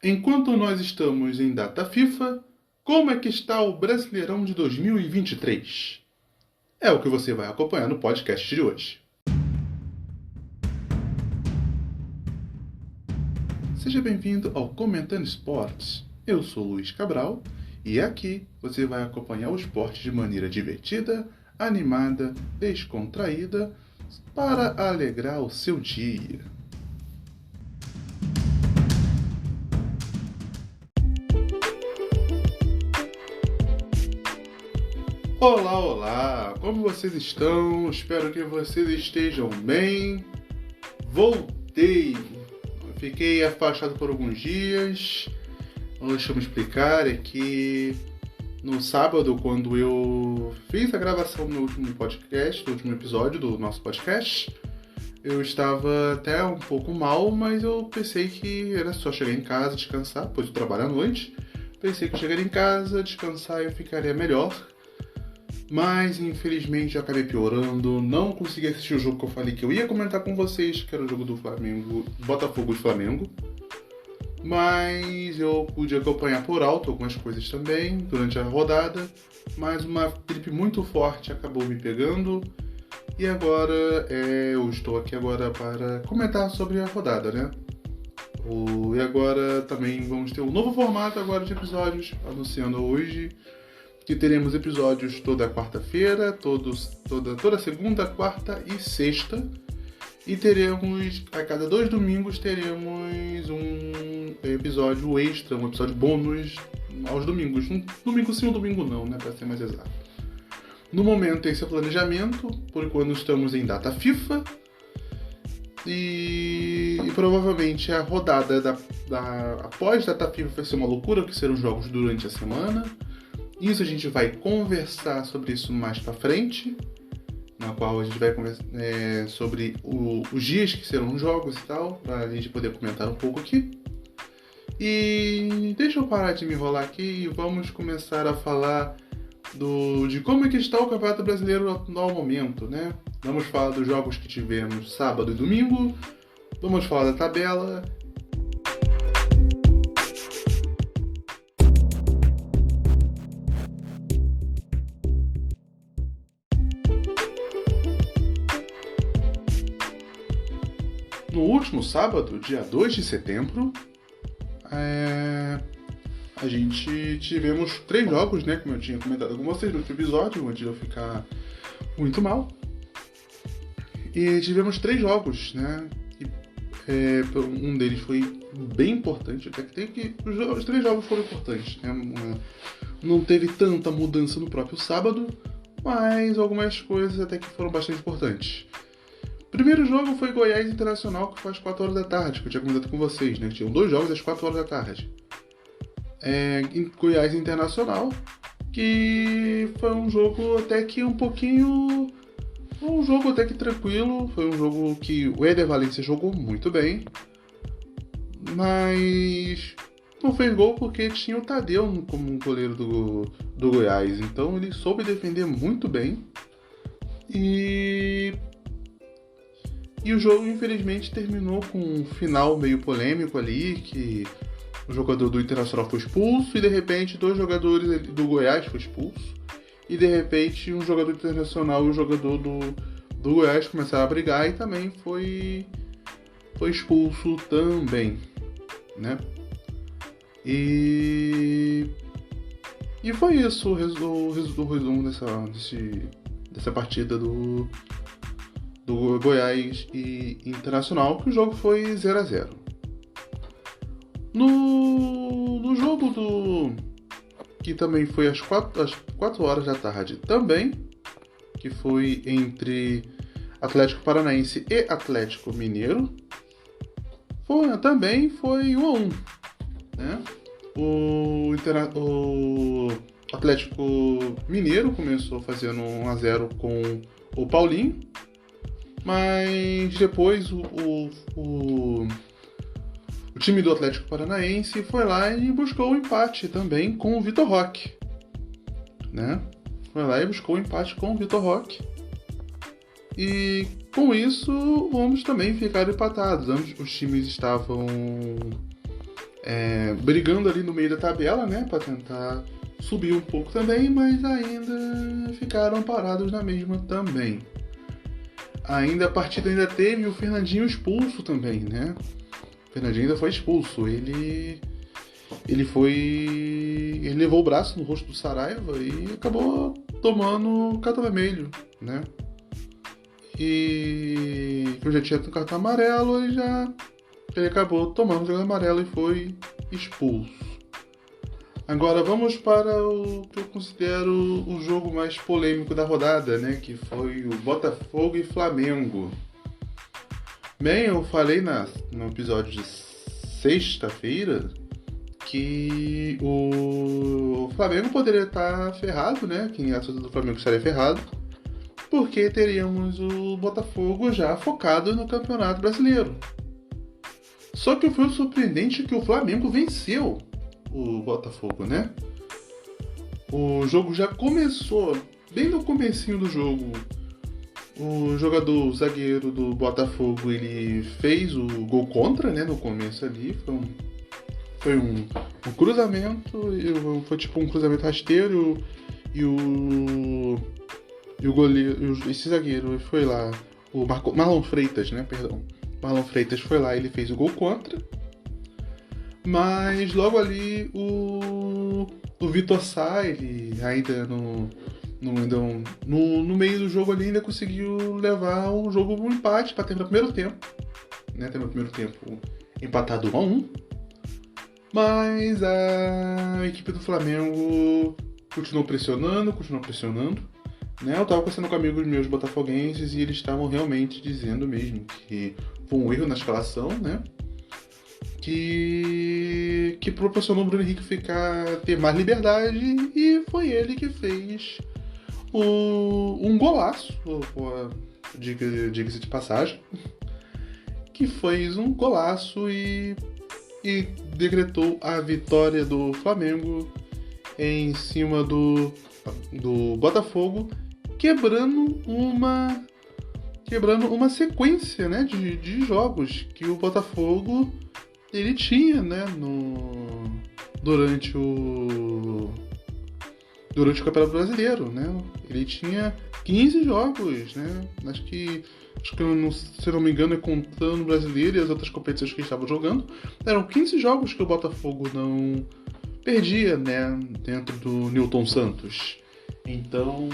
Enquanto nós estamos em data FIFA, como é que está o Brasileirão de 2023? É o que você vai acompanhar no podcast de hoje. Seja bem-vindo ao Comentando Esportes. Eu sou Luiz Cabral e aqui você vai acompanhar o esporte de maneira divertida, animada, descontraída, para alegrar o seu dia. Olá, olá! Como vocês estão? Espero que vocês estejam bem. Voltei! Fiquei afastado por alguns dias. Deixa eu me explicar, é que no sábado, quando eu fiz a gravação do último podcast, do último episódio do nosso podcast, eu estava até um pouco mal, mas eu pensei que era só chegar em casa, descansar, pois eu trabalho à noite. Pensei que chegaria em casa, descansar e eu ficaria melhor. Mas infelizmente eu acabei piorando, não consegui assistir o jogo que eu falei que eu ia comentar com vocês, que era o jogo do Flamengo, Botafogo e Flamengo. Mas eu pude acompanhar por alto algumas coisas também durante a rodada, mas uma gripe muito forte acabou me pegando. E agora eu estou aqui agora para comentar sobre a rodada, né? E agora também vamos ter um novo formato agora de episódios, anunciando hoje que teremos episódios toda quarta-feira, toda segunda, quarta e sexta. E teremos, a cada 2 domingos, teremos um episódio extra, um episódio bônus aos domingos. Um domingo sim, um domingo não, né? Para ser mais exato. No momento, esse é o planejamento, por enquanto estamos em data FIFA. E provavelmente a rodada após data FIFA vai ser uma loucura, que serão jogos durante a semana. Isso a gente vai conversar sobre isso mais pra frente, na qual a gente vai conversar sobre os dias que serão os jogos e tal, pra gente poder comentar um pouco aqui. E deixa eu parar de me enrolar aqui e vamos começar a falar de como é que está o Campeonato Brasileiro no momento, né? Vamos falar dos jogos que tivemos sábado e domingo, vamos falar da tabela. No último sábado, dia 2 de setembro, a gente tivemos 3 jogos, né? Como eu tinha comentado com vocês no último episódio, antes de eu ficar muito mal. E tivemos 3 jogos, né? Um deles foi bem importante, até que os 3 jogos foram importantes, né? Não teve tanta mudança no próprio sábado, mas algumas coisas até que foram bastante importantes. O primeiro jogo foi Goiás Internacional, que foi às 4 horas da tarde, que eu tinha comentado com vocês, né? Tinham 2 jogos às 4 horas da tarde. Goiás Internacional, que foi um jogo até que um jogo até que tranquilo, foi um jogo que o Éder Valencia jogou muito bem, mas não fez gol porque tinha o Tadeu como um goleiro do Goiás, então ele soube defender muito bem. E o jogo, infelizmente, terminou com um final meio polêmico ali, que o jogador do Internacional foi expulso e, de repente, 2 jogadores do Goiás foram expulsos. E, de repente, um jogador do Internacional e um jogador do Goiás começaram a brigar e também foi expulso também, né? E foi isso o resumo dessa partida do Goiás e Internacional, que o jogo foi 0-0. No jogo que também foi às 4 horas da tarde também, que foi entre Atlético Paranaense e Atlético Mineiro, também foi 1-1, né? O Atlético Mineiro começou fazendo 1-0 com o Paulinho, mas depois o time do Atlético Paranaense foi lá e buscou o empate também com o Vitor Roque, né? Foi lá e buscou o empate com o Vitor Roque. E com isso, ambos também ficaram empatados. Ambos os times estavam brigando ali no meio da tabela, né, para tentar subir um pouco também, mas ainda ficaram parados na mesma também. Ainda a partida ainda teve o Fernandinho expulso também, né? O Fernandinho ainda foi expulso. Ele levou o braço no rosto do Saraiva e acabou tomando cartão vermelho, né? E que eu já tinha o cartão amarelo, ele acabou tomando o cartão amarelo e foi expulso. Agora vamos para o que eu considero o jogo mais polêmico da rodada, né? Que foi o Botafogo e Flamengo. Bem, eu falei no episódio de sexta-feira que o Flamengo poderia estar ferrado, né? Quem é do Flamengo estaria ferrado, porque teríamos o Botafogo já focado no Campeonato Brasileiro. Só que foi surpreendente que o Flamengo venceu o Botafogo, né? O jogo já começou, bem no comecinho do jogo, o zagueiro do Botafogo, ele fez o gol contra, né? No começo ali, foi um cruzamento, foi tipo um cruzamento rasteiro e o goleiro, esse zagueiro foi lá, o Marlon Freitas, né? Perdão. Marlon Freitas foi lá e ele fez o gol contra. Mas logo ali o Vitor Sá, ele ainda no meio do jogo ali ainda conseguiu levar o jogo para um empate para terminar o primeiro tempo. Né? Terminou o primeiro tempo empatado 1-1. Mas a equipe do Flamengo continuou pressionando. Né? Eu estava conversando com amigos meus botafoguenses e eles estavam realmente dizendo mesmo que foi um erro na escalação, né? Que proporcionou o Bruno Henrique ter mais liberdade, e foi ele que fez um golaço, diga-se de passagem, que fez um golaço e decretou a vitória do Flamengo em cima do Botafogo, quebrando uma sequência, né, de jogos que o Botafogo ele tinha, né, durante o Campeonato Brasileiro, né? Ele tinha 15 jogos, né? Acho que se não me engano, é contando o Brasileiro e as outras competições que estavam jogando, eram 15 jogos que o Botafogo não perdia, né, dentro do Newton Santos. Então,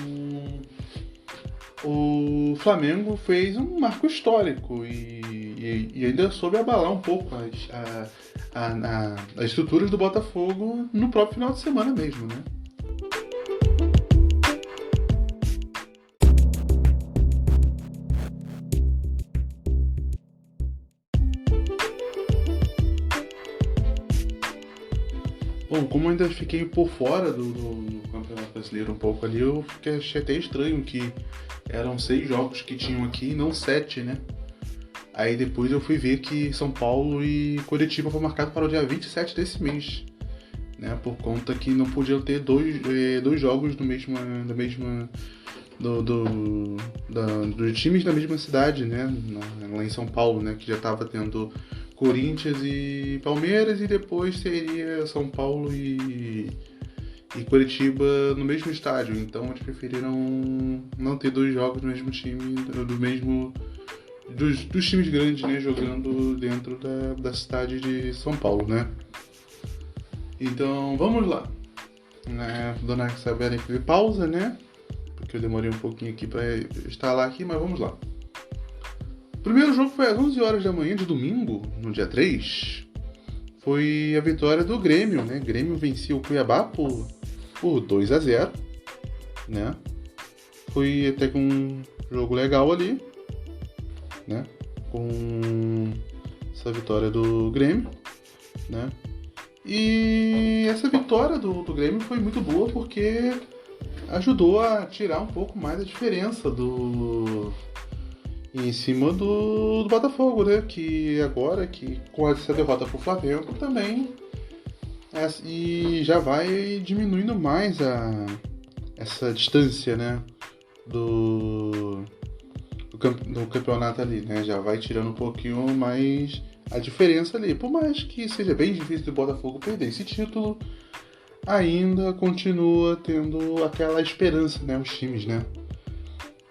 o Flamengo fez um marco histórico e ainda soube abalar um pouco as estruturas do Botafogo no próprio final de semana mesmo, né? Bom, como eu ainda fiquei por fora do Campeonato Brasileiro um pouco ali, achei até estranho que eram 6 jogos que tinham aqui e não 7, né? Aí depois eu fui ver que São Paulo e Curitiba foi marcado para o dia 27 desse mês, né? Por conta que não podiam ter dois jogos dos times da mesma cidade, né? Lá em São Paulo, né? Que já estava tendo Corinthians e Palmeiras, e depois teria São Paulo e Curitiba no mesmo estádio. Então eles preferiram não ter 2 jogos do mesmo time, dos times grandes, né, jogando dentro da cidade de São Paulo, né? Então vamos lá, né? Dona Isabela de pausa, né? Porque eu demorei um pouquinho aqui para instalar aqui, mas vamos lá. O primeiro jogo foi às 11 horas da manhã de domingo, no dia 3. Foi a vitória do Grêmio, né? Grêmio venceu o Cuiabá por 2-0, né? Foi até com um jogo legal ali, né? Com essa vitória do Grêmio, né? E essa vitória do Grêmio foi muito boa porque ajudou a tirar um pouco mais a diferença em cima do Botafogo, né? Que agora, que com essa derrota pro Flamengo também, e já vai diminuindo mais essa distância, né? Do campeonato ali, né? Já vai tirando um pouquinho mais a diferença ali. Por mais que seja bem difícil do Botafogo perder esse título, ainda continua tendo aquela esperança, né? Os times, né?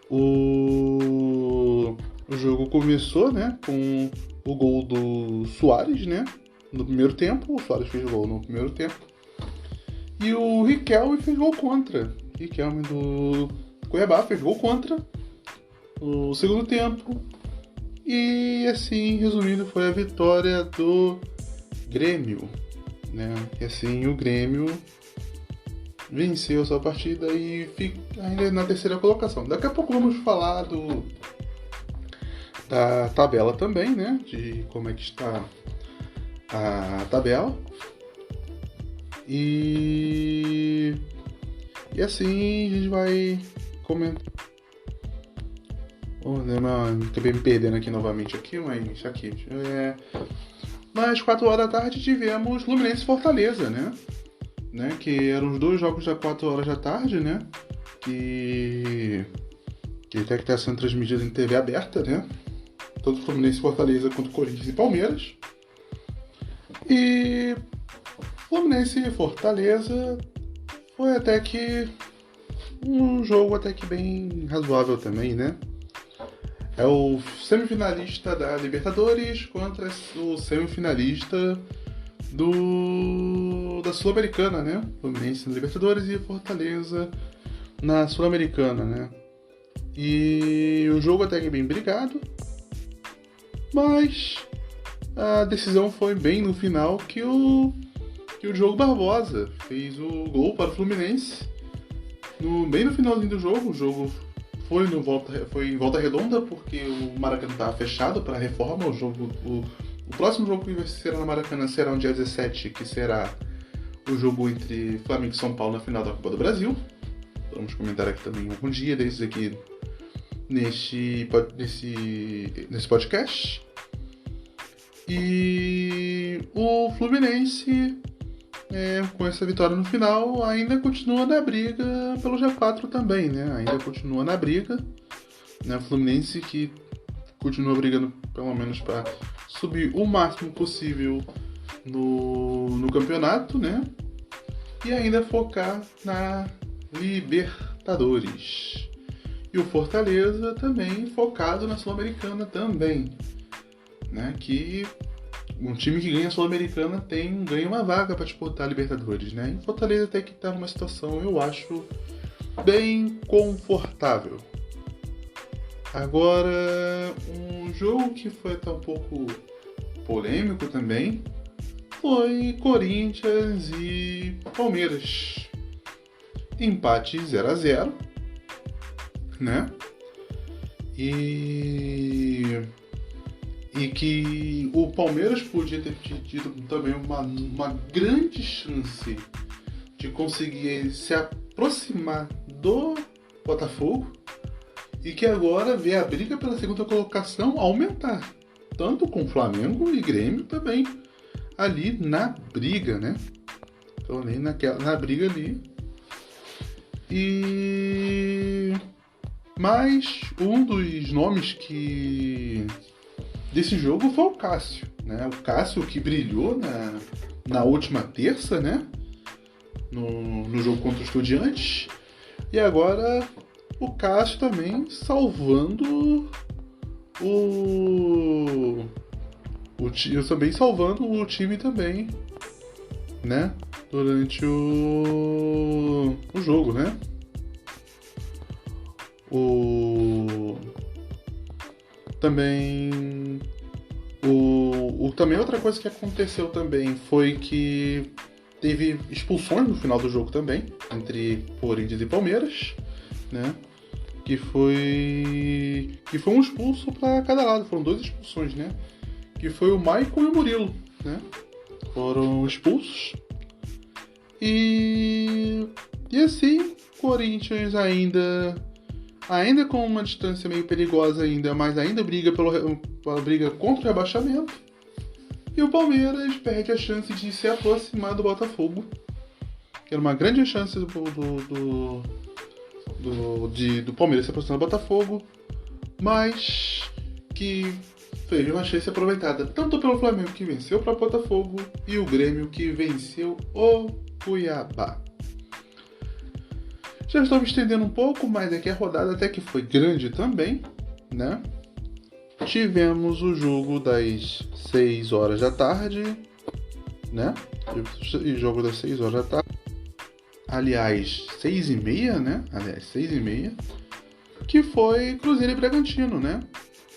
O jogo começou, né? Com o gol do Suárez, né? No primeiro tempo. O Suárez fez gol no primeiro tempo. E o Riquelme fez gol contra. Riquelme do Cuiabá fez gol contra no segundo tempo. E assim, resumindo, foi a vitória do Grêmio, né? E assim, o Grêmio venceu sua partida e fica ainda na terceira colocação. Daqui a pouco vamos falar da tabela também, né? De como é que está a tabela. E assim a gente vai comentar. Acabei me perdendo aqui novamente mas aqui. Mas 4 horas da tarde tivemos Fluminense e Fortaleza, né? Que eram os 2 jogos das 4 horas da tarde, né? Que até que está sendo transmitido em TV aberta, né? Tanto Fluminense e Fortaleza quanto Corinthians e Palmeiras. E Fluminense e Fortaleza foi até que um jogo até que bem razoável também, né? É o semifinalista da Libertadores contra o semifinalista da Sul-Americana, né? Fluminense na Libertadores e Fortaleza na Sul-Americana, né? E o jogo até que bem brigado, mas a decisão foi bem no final que o Diogo Barbosa fez o gol para o Fluminense bem no finalzinho do jogo. O jogo foi em volta redonda porque o Maracanã estava fechado para a reforma. O próximo jogo que será no Maracanã será no dia 17, que será o jogo entre Flamengo e São Paulo na final da Copa do Brasil. Vamos comentar aqui também algum dia desses aqui nesse podcast. E o Fluminense, com essa vitória no final, ainda continua na briga pelo G4 também, né? Ainda continua na briga, né? O Fluminense que continua brigando pelo menos para subir o máximo possível no campeonato, né? E ainda focar na Libertadores. E o Fortaleza também focado na Sul-Americana também, né? Que um time que ganha a Sul-Americana ganha uma vaga para disputar a Libertadores, né? E o Fortaleza até que está numa situação, eu acho, bem confortável. Agora, um jogo que foi até um pouco polêmico também foi Corinthians e Palmeiras. Empate 0-0, né? E que o Palmeiras podia ter tido também uma grande chance de conseguir se aproximar do Botafogo e que agora vê a briga pela segunda colocação aumentar, tanto com Flamengo e Grêmio também ali na briga, né? Então ali na briga ali. Mas um dos nomes desse jogo foi o Cássio, né? O Cássio que brilhou na última terça, né? No jogo contra o Estudiantes. E agora o Cássio também salvando o time também, né? Durante o jogo, né? Também outra coisa que aconteceu também foi que teve expulsões no final do jogo também, entre Corinthians e Palmeiras, né? Que foi um expulso para cada lado, foram 2 expulsões, né? Que foi o Maicon e o Murilo, né? Foram expulsos. E assim, Corinthians ainda com uma distância meio perigosa ainda, mas ainda briga pela briga contra o rebaixamento. E o Palmeiras perde a chance de se aproximar do Botafogo, que era uma grande chance do Palmeiras se aproximar do Botafogo, mas que fez uma chance aproveitada tanto pelo Flamengo, que venceu para Botafogo, e o Grêmio, que venceu o Cuiabá. Já estou me estendendo um pouco, mas é que a rodada até que foi grande também, né? Tivemos o jogo das 6 horas da tarde, né? E jogo das 6 horas da tarde. Aliás, 6h30, né? 6h30. Que foi Cruzeiro e Bragantino, né?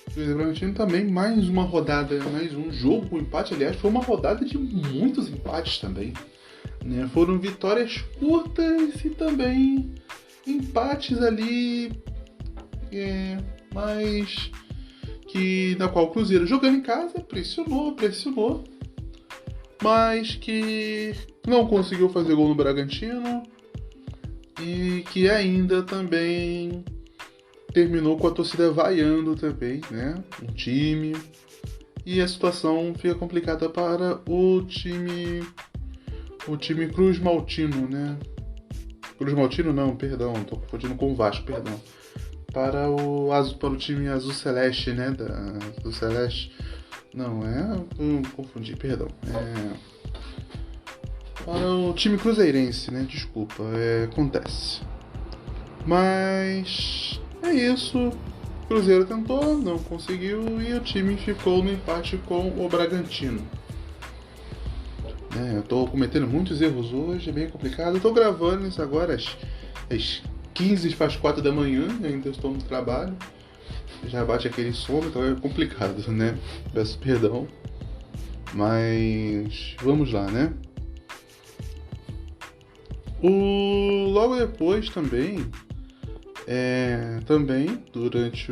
Cruzeiro e Bragantino também, mais uma rodada, mais um jogo, um empate. Aliás, foi uma rodada de muitos empates também, né? Foram vitórias curtas e também empates ali, mas que na qual o Cruzeiro, jogando em casa, pressionou, mas que não conseguiu fazer gol no Bragantino e que ainda também terminou com a torcida vaiando também, né? O time. E a situação fica complicada para o time Cruz Maltino, né? Cruz Maltino não, perdão, tô confundindo com o Vasco, perdão. Para o time Azul Celeste, né? Do Celeste. Não, confundi, perdão. Para o time cruzeirense, né? Desculpa, acontece. Mas é isso. O Cruzeiro tentou, não conseguiu e o time ficou no empate com o Bragantino. Eu tô cometendo muitos erros hoje, é bem complicado. Eu tô gravando isso agora às 15h04 da manhã, ainda estou no trabalho. Já bate aquele sono, então é complicado, né? Peço perdão. Mas vamos lá, né? Logo depois também, durante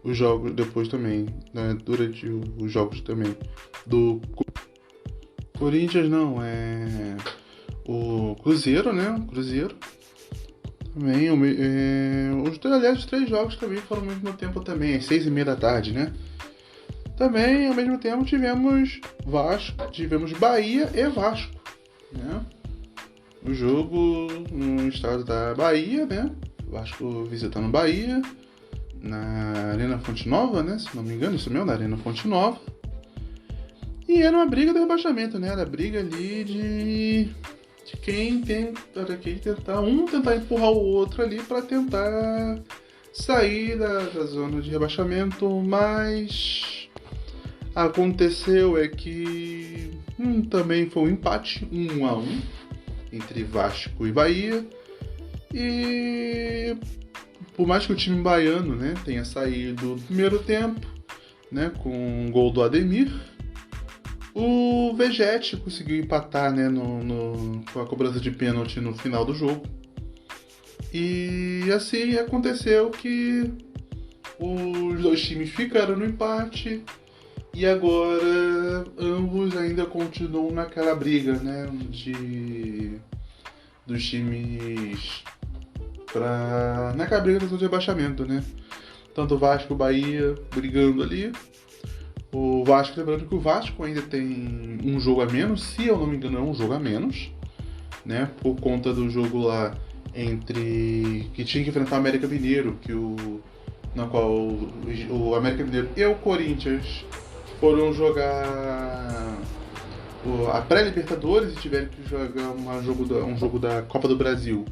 os jogos, depois também, né? Durante os jogos também do Corinthians, não, o Cruzeiro, né? O Cruzeiro também, aliás, os 3 jogos também foram ao mesmo tempo também, às 6h30 da tarde, né? Também, ao mesmo tempo, tivemos Bahia e Vasco, né? O jogo no estado da Bahia, né? Vasco visitando Bahia, na Arena Fonte Nova, né? Se não me engano, isso mesmo, na Arena Fonte Nova. E era uma briga do rebaixamento, né? Era briga ali de quem tentar empurrar o outro ali para tentar sair da zona de rebaixamento, mas aconteceu que também foi um empate 1-1 entre Vasco e Bahia, e por mais que o time baiano, né, tenha saído do primeiro tempo, né, com um gol do Ademir, o Vegete conseguiu empatar, né, com a cobrança de pênalti no final do jogo. E assim aconteceu que os 2 times ficaram no empate e agora ambos ainda continuam naquela briga, né, dos times naquela briga do rebaixamento, né? Tanto Vasco e Bahia brigando ali. O Vasco, lembrando que o Vasco ainda tem um jogo a menos, se eu não me engano é um jogo a menos, né? Por conta do jogo lá que tinha que enfrentar o América Mineiro, na qual o América Mineiro e o Corinthians foram jogar a pré-Libertadores e tiveram que jogar um jogo da Copa do Brasil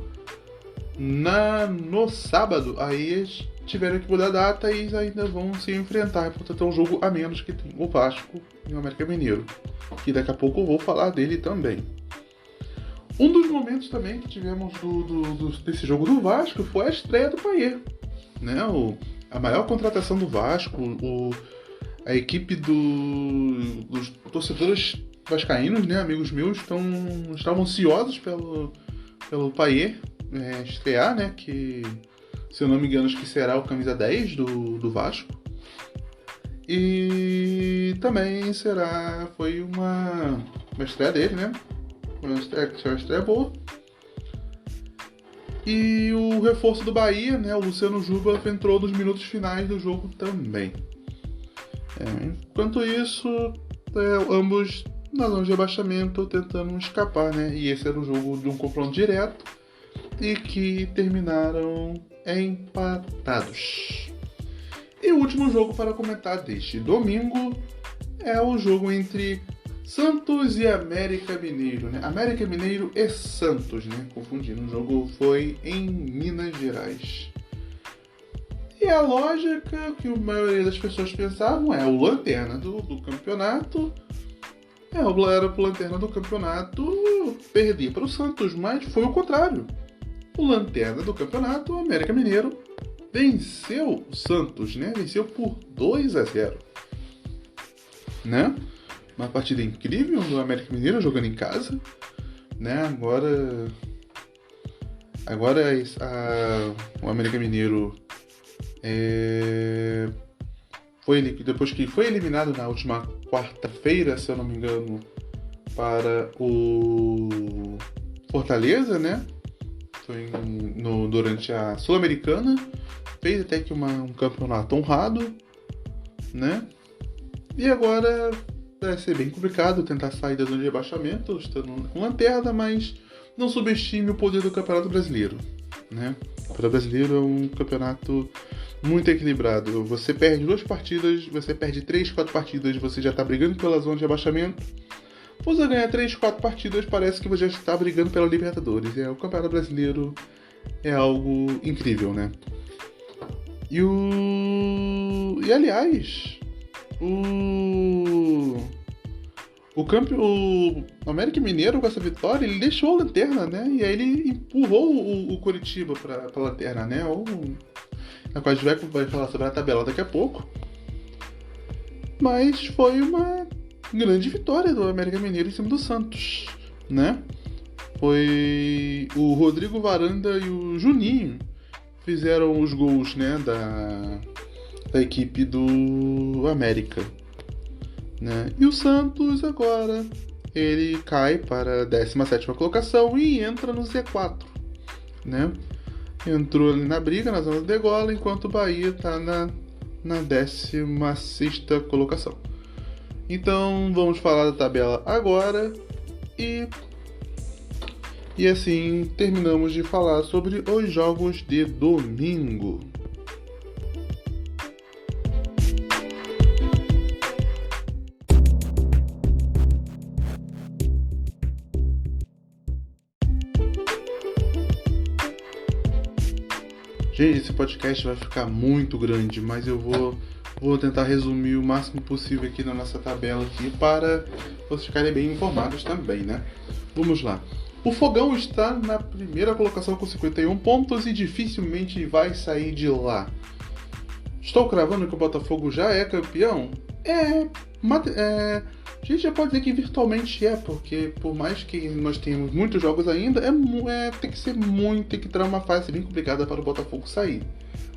no sábado. Aí eles tiveram que mudar a data e eles ainda vão se enfrentar, portanto é um jogo a menos que tem o Vasco e o América Mineiro, que daqui a pouco eu vou falar dele também. Um dos momentos também que tivemos desse jogo do Vasco foi a estreia do Payet, né? A maior contratação do Vasco, a equipe dos torcedores vascaínos, né, amigos meus, estavam ansiosos pelo Payet estrear, né, que, se eu não me engano, acho que será o camisa 10 do Vasco. E também foi uma estreia dele, né? Uma estreia boa. E o reforço do Bahia, né, o Luciano Juba, entrou nos minutos finais do jogo também. Enquanto isso, ambos na zona de rebaixamento tentando escapar, né? E esse era o jogo de um confronto direto e que terminaram empatados. E o último jogo para comentar deste domingo é o jogo entre Santos e América Mineiro, né? América Mineiro e Santos, né? Confundindo. O jogo foi em Minas Gerais. E a lógica que a maioria das pessoas pensavam é o lanterna do campeonato. Era o lanterna do campeonato perder para o Santos, mas foi o contrário. O lanterna do campeonato, o América Mineiro, venceu o Santos, né? Venceu por 2-0, né? Uma partida incrível do América Mineiro jogando em casa, né? Agora o América Mineiro depois que foi eliminado na última quarta-feira, se eu não me engano, para o Fortaleza, né? Foi durante a Sul-Americana, fez até que um campeonato honrado, né? E agora vai ser bem complicado tentar sair da zona de rebaixamento, estando com lanterna, mas não subestime o poder do Campeonato Brasileiro, né? O Campeonato Brasileiro é um campeonato muito equilibrado. Você perde 2 partidas, você perde 3, 4 partidas, você já está brigando pela zona de rebaixamento. Você ganha 3, 4 partidas, parece que você já está brigando pela Libertadores. O Campeonato Brasileiro é algo incrível, né? Aliás, o América Mineiro, com essa vitória, ele deixou a lanterna, né? E aí ele empurrou o Coritiba para a lanterna, né? A qual a gente vai falar sobre a tabela daqui a pouco. Mas foi uma grande vitória do América Mineiro em cima do Santos, né? Foi o Rodrigo Varanda e o Juninho fizeram os gols, né, da equipe do América, né? E o Santos agora ele cai para a 17ª colocação e entra no Z4, né? Entrou ali na briga, na zona de degola, enquanto o Bahia está na 16ª colocação. Então vamos falar da tabela agora e assim terminamos de falar sobre os jogos de domingo. Gente, esse podcast vai ficar muito grande, mas eu vou tentar resumir o máximo possível aqui na nossa tabela aqui para vocês ficarem bem informados também, né? Vamos lá. O Fogão está na primeira colocação com 51 pontos e dificilmente vai sair de lá. Estou cravando que o Botafogo já é campeão? A gente já pode dizer que virtualmente porque por mais que nós tenhamos muitos jogos ainda, tem que entrar uma fase bem complicada para o Botafogo sair.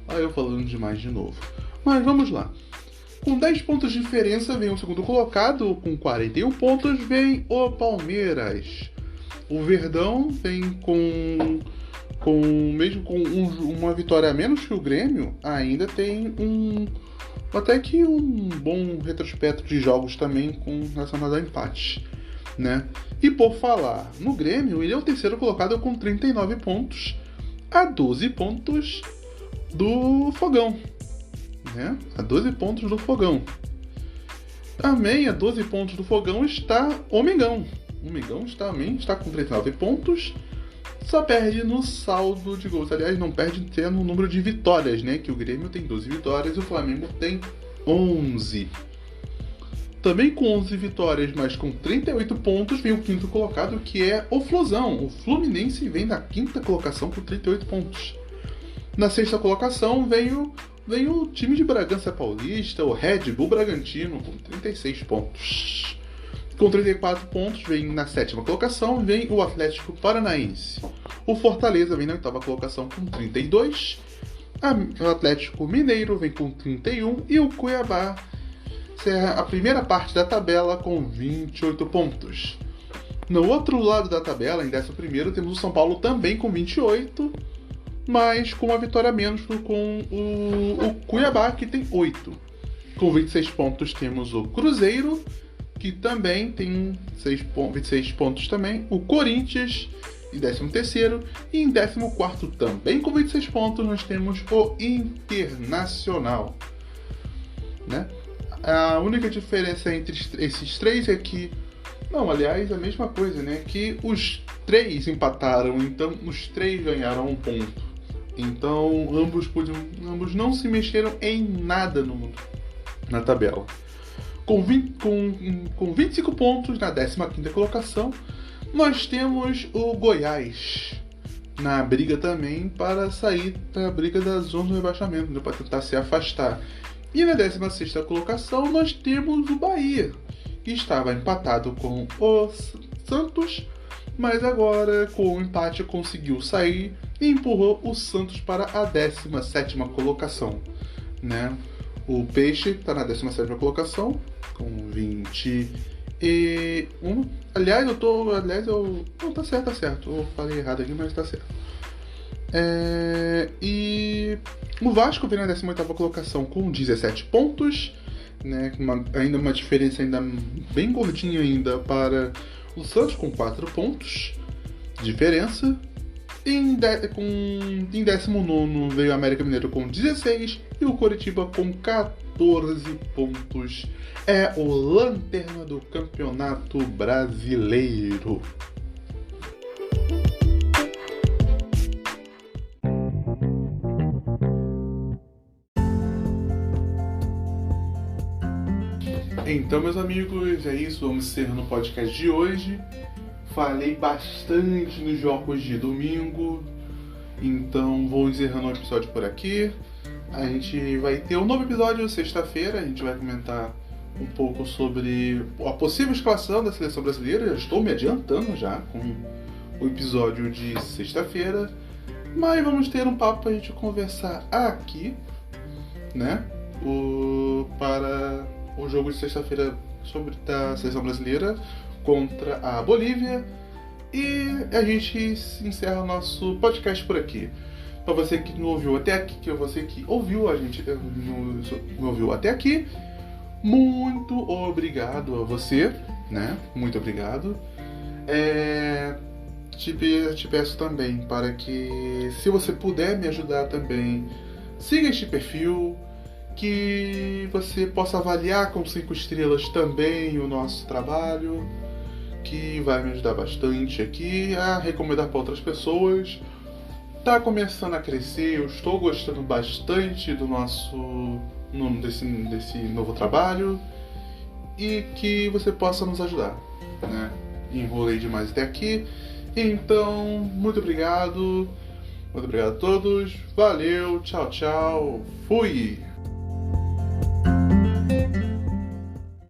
Olha eu falando demais de novo. Mas vamos lá. Com 10 pontos de diferença vem o segundo colocado, com 41 pontos vem o Palmeiras. O Verdão vem mesmo com uma vitória a menos que o Grêmio, ainda tem até que um bom retrospecto de jogos também com relacionado a empates, né? E por falar no Grêmio, ele é o terceiro colocado com 39 pontos, a 12 pontos do Fogão, né? A 12 pontos do Fogão. Também a 12 pontos do Fogão está o Mengão. O Mengão também está com 39 pontos, só perde no saldo de gols. Aliás, não perde até no número de vitórias, né? Que o Grêmio tem 12 vitórias e o Flamengo tem 11. Também com 11 vitórias, mas com 38 pontos, vem o quinto colocado, que é o Flusão. O Fluminense vem na quinta colocação com 38 pontos. Na sexta colocação vem o time de Bragança Paulista, o Red Bull Bragantino, com 36 pontos. Com 34 pontos, vem na sétima colocação, vem o Atlético Paranaense. O Fortaleza vem na oitava colocação com 32. O Atlético Mineiro vem com 31. E o Cuiabá encerra a primeira parte da tabela com 28 pontos. No outro lado da tabela, em 11º, temos o São Paulo também com 28, mas com uma vitória a menos com o Cuiabá, que tem 8. Com 26 pontos temos o Cruzeiro, que também tem 26 pontos também. O Corinthians em 13º. E em 14º, também com 26 pontos, nós temos o Internacional. né? A única diferença entre esses três é que... Não, aliás, a mesma coisa, né? Que os três empataram, então os três ganharam um ponto. Então ambos não se mexeram em nada na tabela. Com 25 pontos na 15ª colocação, nós temos o Goiás na briga também para sair da briga da zona do rebaixamento, né, para tentar se afastar. E na 16ª colocação nós temos o Bahia, que estava empatado com o Santos, mas agora com o empate conseguiu sair e empurrou o Santos para a 17ª colocação, né? O Peixe está na 17ª colocação com 21. Aliás, não, tá certo. Eu falei errado aqui, mas tá certo. E o Vasco vem na 18ª colocação com 17 pontos, né? Ainda uma diferença ainda bem gordinha ainda para o Santos com 4 pontos de diferença. Em 19º veio o América Mineiro com 16 e o Coritiba com 14 pontos. É o lanterna do Campeonato Brasileiro. Então, meus amigos, é isso. Vamos encerrando o podcast de hoje. Falei bastante nos jogos de domingo, então vou encerrando o episódio por aqui. A gente vai ter um novo episódio sexta-feira. A gente vai comentar um pouco sobre a possível escalação da seleção brasileira. Já estou me adiantando já com o episódio de sexta-feira, mas vamos ter um papo para a gente conversar aqui, né? Para o jogo de sexta-feira sobre a seleção brasileira contra a Bolívia. E a gente encerra o nosso podcast por aqui. Para você que não ouviu até aqui, você que ouviu a gente não ouviu até aqui, muito obrigado a você, né? Muito obrigado. Te peço também para que, se você puder me ajudar também, siga este perfil, que você possa avaliar com 5 estrelas também o nosso trabalho, que vai me ajudar bastante aqui a recomendar para outras pessoas. Tá começando a crescer, eu estou gostando bastante desse novo trabalho e que você possa nos ajudar, né? Enrolei demais até aqui, então muito obrigado a todos, valeu, tchau, fui!